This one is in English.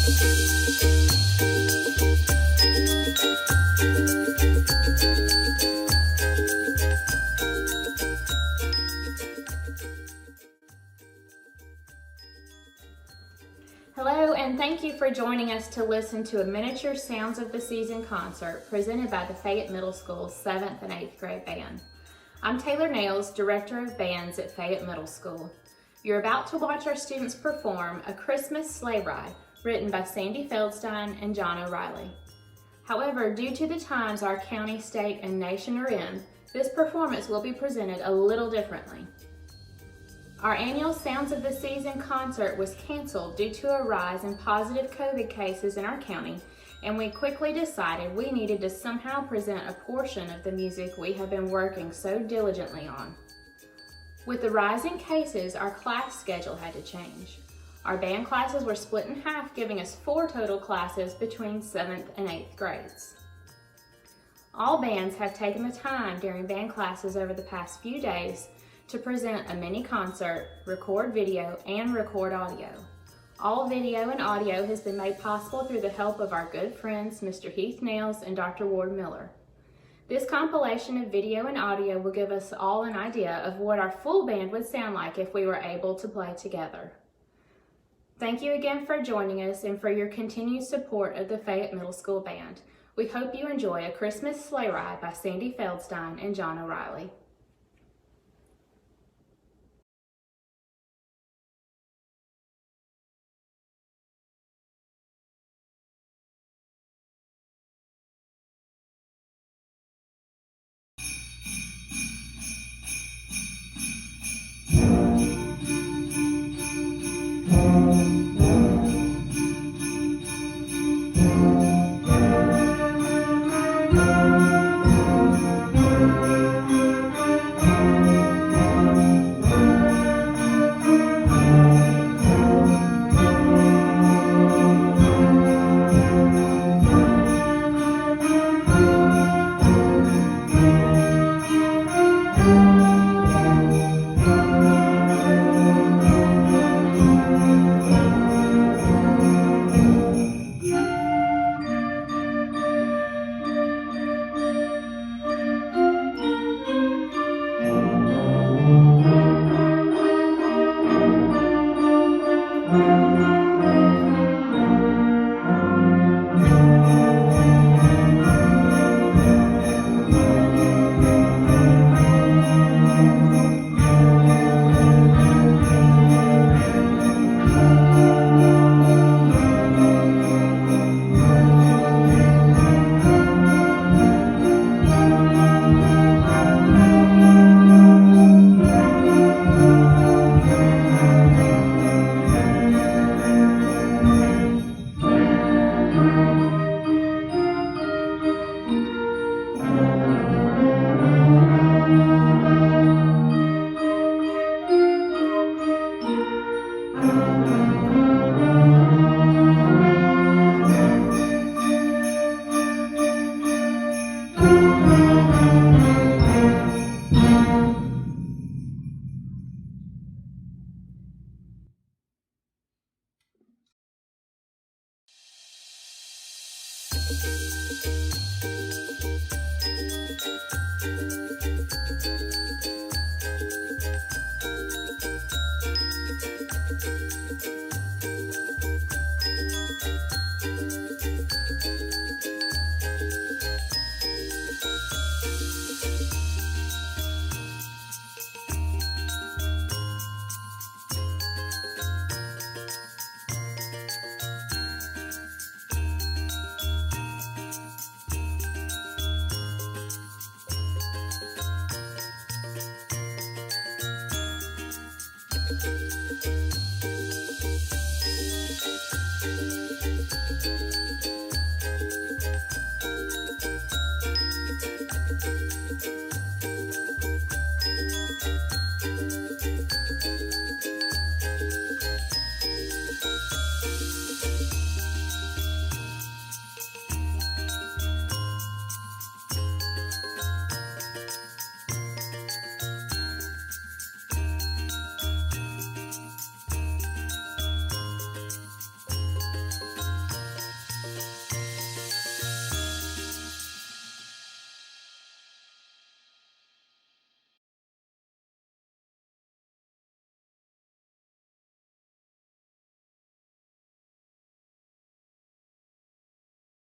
Hello, and thank you for joining us to listen to a miniature Sounds of the Season concert presented by the Fayette Middle School 7th and 8th grade band. I'm Taylor Nails, Director of Bands at Fayette Middle School. You're about to watch our students perform A Christmas Sleigh Ride, written by Sandy Feldstein and John O'Reilly. However, due to the times our county, state, and nation are in, this performance will be presented a little differently. Our annual Sounds of the Season concert was canceled due to a rise in positive COVID cases in our county, and we quickly decided we needed to somehow present a portion of the music we have been working so diligently on. With the rise in cases, our class schedule had to change. Our band classes were split in half, giving us 4 total classes between 7th and 8th grades. All bands have taken the time during band classes over the past few days to present a mini concert, record video, and record audio. All video and audio has been made possible through the help of our good friends, Mr. Heath Nails and Dr. Ward Miller. This compilation of video and audio will give us all an idea of what our full band would sound like if we were able to play together. Thank you again for joining us and for your continued support of the Fayette Middle School Band. We hope you enjoy A Christmas Sleigh Ride by Sandy Feldstein and John O'Reilly.